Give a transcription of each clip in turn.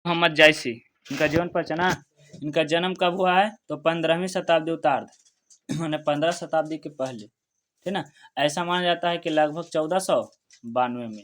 मोहम्मद जायसी, इनका जीवन परिचय ना। इनका जन्म कब हुआ है तो 15वीं शताब्दी उत्तरार्ध मैंने 15 शताब्दी के पहले, ठीक ना। ऐसा माना जाता है कि लगभग 1492 में,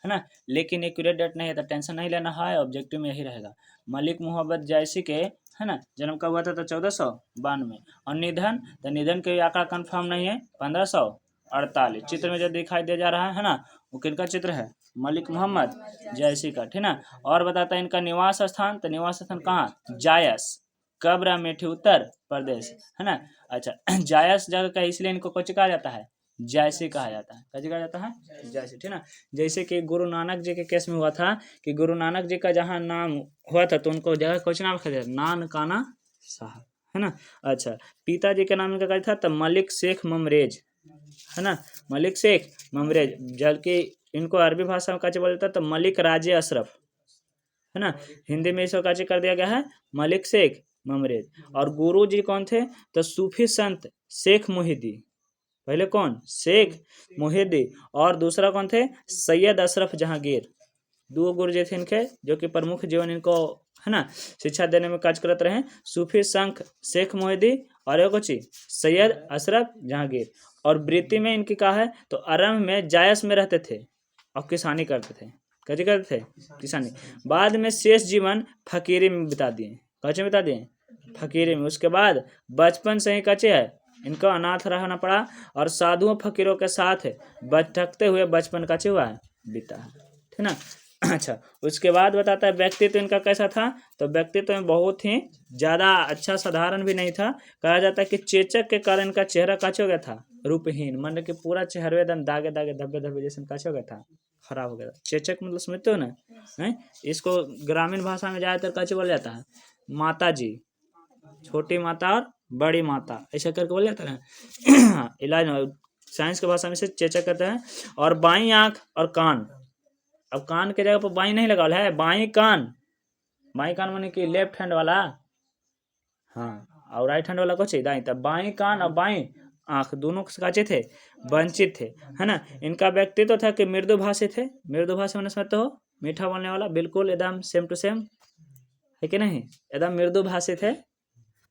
है ना। लेकिन एक्यूरेट डेट नहीं है तो टेंशन नहीं लेना है, ऑब्जेक्टिव में यही रहेगा। मलिक मोहम्मद जायसी के, है ना, जन्म कब हुआ था तो 1492। और निधन, तो निधन के आंकड़ा कंफर्म नहीं है, 1548। चित्र में जो दिखाई दे जा रहा है ना, वो किनका चित्र है, मलिक मोहम्मद जायसी का, ठीक ना। और बताता है इनका निवास स्थान, तो निवास स्थान कहाँ, जायस, कब्र अमेठी उत्तर प्रदेश, है ना। अच्छा जायस जगह का इसलिए इनको कुछ कहा जाता है, जायसी कहा जाता है, कैसे कहा जाता है, जायसी, ठीक ना। जैसे कि गुरु नानक जी के केस में हुआ था कि गुरु नानक जी का जहाँ नाम हुआ था तो उनको जगह कुछ नाम रखा था, नानकाना साहब, है ना। अच्छा, पिताजी के नाम इनका क्या था, तो मलिक शेख ममरेज, है ना, मलिक शेख ममरेज, जबकि इनको अरबी भाषा में क्या बोलता है तो मलिक राजे अशरफ, है ना। हिंदी में इसको क्या कर दिया गया है, मलिक शेख ममरेज। और गुरु जी कौन थे, तो सूफी संत शेख मुहिदी, पहले कौन, शेख मुहिदी, और दूसरा कौन थे, सैयद अशरफ जहांगीर। दो गुरु जी थे इनके जो कि प्रमुख जीवन इनको, है ना, शिक्षा देने में कार्य करते रहे। सूफी संत शेख मुहिदी और एक चीज सैयद अशरफ जहांगीर। और वृत्ति में इनकी कहा है तो आरंभ में जायस में रहते थे और किसानी करते थे, कैसे करते थे, किसानी। बाद में शेष जीवन फकीरी में बिता दिए, कैसे बिता दिए, फकीरी में। उसके बाद बचपन से ही कच्चे है इनको अनाथ रहना पड़ा और साधुओं फकीरों के साथ भटकते हुए बचपन कच्चे हुआ है, बीता है, ठीक ना। अच्छा, उसके बाद बताता है व्यक्तित्व इनका कैसा था, तो व्यक्तित्व में बहुत ही ज़्यादा अच्छा, साधारण भी नहीं था। कहा जाता है कि चेचक के कारण इनका चेहरा काचे हो गया था, रूपहीन, मतलब कि पूरा चेहरे एकदम दागे दागे धब्बे धब्बे जैसे काचे हो गया था, खराब हो गया था। चेचक मतलब समझते हो ना, है, इसको ग्रामीण भाषा में ज़्यादातर काचे बोला जाता है, माता जी, छोटी माता और बड़ी माता, ऐसा करके बोल जाता है इलाज साइंस की भाषा में से चेचक कहते हैं। और बाई आंख और कान, अब कान के जगह पर बाई नहीं लगा है, बाई कान, बाई कान माने कि लेफ्ट हैंड वाला, हाँ, और राइट हैंड वाला कुछ दाई, तब बाई कान और बाई आंख दोनों काचे थे, वंचित थे, है ना। इनका व्यक्तित्व था कि मृदु भाषी थे, मृदु भाषी मैंने समझते हो, मीठा बोलने वाला, बिल्कुल एकदम सेम टू सेम, है कि नहीं, एकदम मृदु भाषी थे।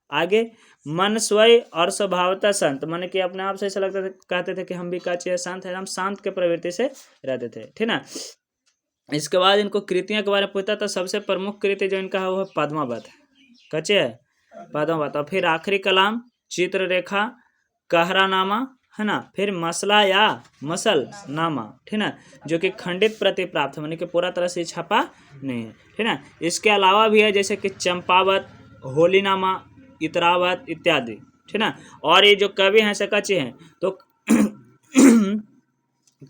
आगे मन स्वयं और स्वभावतः शांत, माने कि अपने आप से ऐसा लगता था, कहते थे कि हम भी काचे शांत है, हम शांत के प्रवृत्ति से रहते थे, ठीक ना। इसके बाद इनको कृतियों के बारे में पूछता, तो सबसे प्रमुख कृति जो इनका है वो है पद्मावत, कच्चे है पद्मावत। और फिर आखिरी कलाम चित्ररेखा, कहरानामा, है ना, फिर मसला या मसल नामा, ठीक ना, जो कि खंडित प्रति प्राप्त है, मानी कि पूरा तरह से छपा नहीं है, ठीक ना। इसके अलावा भी है जैसे कि चंपावत, होलीनामा, इतरावत इत्यादि, ठीक ना। और ये जो कवि हैं कच्चे हैं तो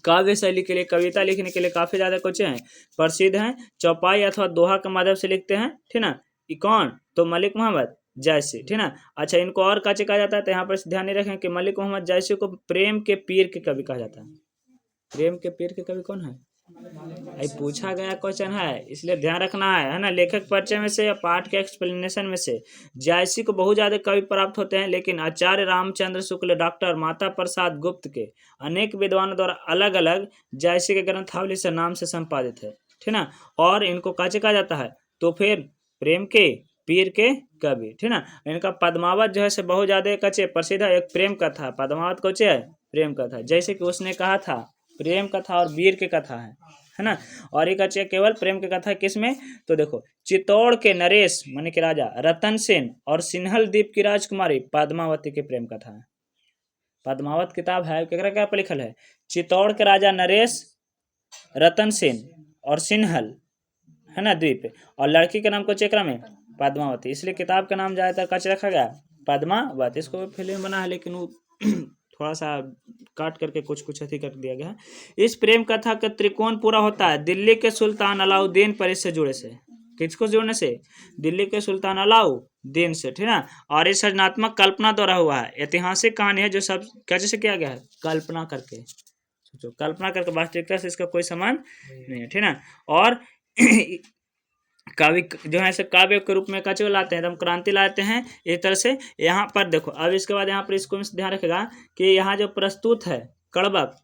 काव्य शैली के लिए, कविता लिखने के लिए काफी ज्यादा कुछ हैं, प्रसिद्ध हैं, चौपाई अथवा दोहा के माध्यम से लिखते हैं, ठीक ना। ये कौन, तो मलिक मोहम्मद जायसी, ठीक ना। अच्छा, इनको और काचे कहा जाता है, तो यहाँ पर ध्यान नहीं रखें कि मलिक मोहम्मद जायसी को प्रेम के पीर के कवि कहा जाता है। प्रेम के पीर के कवि कौन है, ये पूछा गया क्वेश्चन है, इसलिए ध्यान रखना है ना। लेखक परिचय में से या पाठ के एक्सप्लेनेशन में से जायसी को बहुत ज्यादा कवि प्राप्त होते हैं, लेकिन आचार्य रामचंद्र शुक्ल, डॉक्टर माता प्रसाद गुप्त के अनेक विद्वानों द्वारा अलग अलग जायसी के ग्रंथावली से नाम से संपादित है, ठीक ना। और इनको काचे कहा जाता है, तो फिर प्रेम के पीर के कवि, ठीक ना। इनका पद्मावत जो है से बहुत ज्यादा कच्चे प्रसिद्ध है, एक प्रेम कथा, पद्मावत कच्चे है प्रेम कथा, जैसे कि उसने कहा था प्रेम कथा और वीर की कथा है ना। और एक अच्छे केवल प्रेम की कथा किसमें, तो देखो चित्तौड़ के नरेश माने के राजा रतन सेन और सिन्हल द्वीप की राजकुमारी पद्मावती की प्रेम कथा है। पद्मावत किताब है, केकरा क्या पर लिखल है, चित्तौड़ के राजा नरेश, रतन सेन और सिन्हल, है ना, द्वीप, और लड़की के नाम को चेकरा में पद्मावती, इसलिए किताब का नाम ज्यादातर कच रखा गया पद्मावत। इसको फिल्म बना है लेकिन वो थोड़ा सा काट करके कुछ कुछ अथी कर दिया गया है। इस प्रेम कथा का त्रिकोण पूरा होता है दिल्ली के सुल्तान अलाउद्दीन पर इससे जुड़े से, किसको जोड़ने से, दिल्ली के सुल्तान अलाउद्दीन से, ठीक ना। और ये सृजनात्मक कल्पना द्वारा हुआ है, ऐतिहासिक कहानी है जो सब कैसे से किया गया है, कल्पना करके, सोचो कल्पना करके, वास्तविकता से इसका कोई संबंध नहीं है, ठीक ना। और काव्य जो है ऐसे काव्य के रूप में कचो लाते हैं, एकदम क्रांति लाते हैं इस तरह से। यहाँ पर देखो अब इसके बाद यहाँ पर इसको ध्यान रखेगा कि यहाँ जो प्रस्तुत है कड़बक,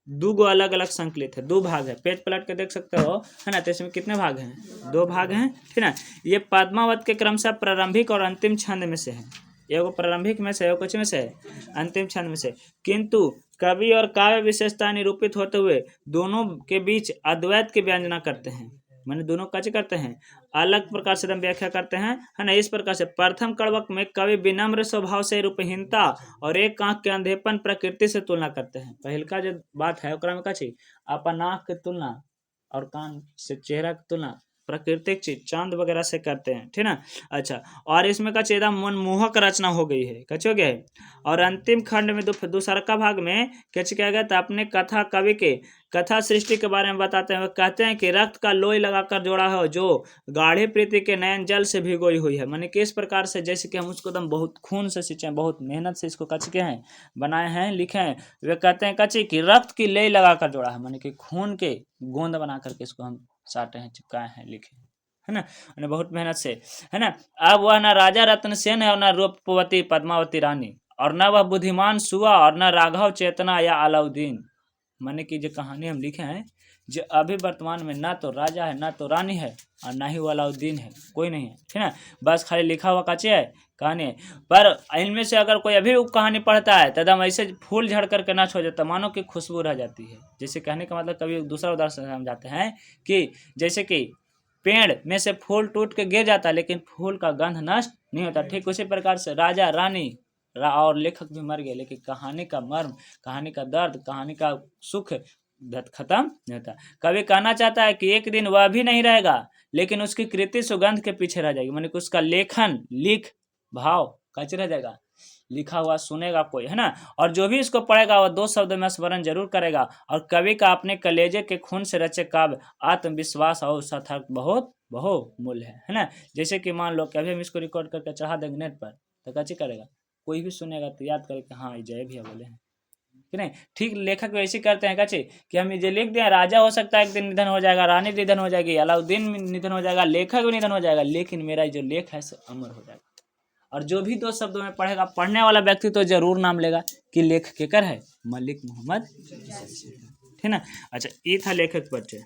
दो गो अलग अलग संकलित है, 2 भाग है, पेज पलट के देख सकते हो, है ना। तो इसमें कितने भाग हैं? 2 भाग हैं, ठीक ना। ये पद्मावत के क्रमशः प्रारंभिक और अंतिम छंद में से है, एगो प्रारंभिक में से, एगो कुछ में से है, अंतिम छंद में से। किंतु कवि और काव्य विशेषता निरूपित होते हुए दोनों के बीच अद्वैत की व्यंजना करते हैं, माने दोनों काचे करते हैं, अलग प्रकार से व्याख्या करते हैं, है ना। इस प्रकार से प्रथम कड़वक में कवि विनम्र स्वभाव से रूपहीनता और एक आंख के अंधेपन प्रकृति से तुलना करते हैं। पहल का जो बात है ओकरा में काची अपन आंख के तुलना और कान से चेहरा की तुलना प्राकृतिक चीज चांद वगैरह से करते हैं, ठीक ना। अच्छा, और इसमें का चेदा मनमोहक रचना हो गई है, कच हो गया है। और अंतिम खंड में दूसरा भाग में क्या किया गया था, अपने कथा कवि के कथा सृष्टि के बारे में बताते हैं। कहते हैं कि रक्त का लोई लगाकर जोड़ा है जो गाढ़ी प्रीति के नयन जल से भिगोई हुई है, माने किस प्रकार से, जैसे कि हम उसको एकदम बहुत खून से सींचे हैं, बहुत मेहनत से इसको कच के हैं बनाए हैं, लिखे हैं। वे कहते हैं कची कि रक्त की लेई लगाकर जोड़ा है, माने कि खून के गोंद बना करके इसको हम साटे हैं, चिपकाए हैं, लिखे, है ना, बहुत मेहनत से, है ना। अब वह न राजा रत्न सेन है और न रूपवती पद्मावती रानी, और न वह बुद्धिमान सुआ और न राघव चेतना या अलाउद्दीन, माने कि जो कहानी हम लिखे हैं, जो अभी वर्तमान में ना तो राजा है, ना तो रानी है, और ना ही वो अलाउद्दीन है, कोई नहीं है, ठीक ना। बस खाली लिखा हुआ काचे है, कहानी है। पर इनमें से अगर कोई अभी वो कहानी पढ़ता है तो एकदम ऐसे फूल झड़ करके नष्ट हो जाता, मानो कि खुशबू रह जाती है। जैसे कहने का मतलब, कभी दूसरा उदाहरण समझाते हैं कि जैसे कि पेड़ में से फूल टूट के गिर जाता है लेकिन फूल का गंध नष्ट नहीं होता, ठीक उसी प्रकार से राजा रानी और लेखक भी मर गए लेकिन कहानी का मर्म, कहानी का दर्द, कहानी का सुख खत्म नहीं होता। कवि कहना चाहता है कि एक दिन वह भी नहीं रहेगा लेकिन उसकी कृति सुगंध के पीछे रह जाएगी, माने कि उसका लेखन लिख भाव कच रह जाएगा, लिखा हुआ सुनेगा कोई, है ना। और जो भी इसको पढ़ेगा वह 2 शब्द में स्मरण जरूर करेगा। और कवि का अपने कलेजे के खून से रचे काव्य आत्मविश्वास और सार्थक बहुत बहुमूल्य है ना। जैसे कि मान लो कि अभी हम इसको रिकॉर्ड करके चढ़ा देंगे नेट पर, तो कैसे करेगा, कोई भी सुनेगा तो याद करेगा हाँ जय भैया बोले हैं कि नहीं। ठीक लेखक वैसे करते हैं कैसे कि हम ये लिख दिया, राजा हो सकता है एक दिन निधन हो जाएगा, रानी निधन हो जाएगी, अलाउद्दीन निधन हो जाएगा, लेखक भी निधन हो जाएगा, लेकिन मेरा जो लेख है सो अमर हो जाएगा। और जो भी 2 शब्दों में पढ़ेगा, पढ़ने वाला व्यक्ति तो जरूर नाम लेगा कि लेख केकर है, मलिक मोहम्मद, ठीक ना। अच्छा, ये था लेखक परिचय।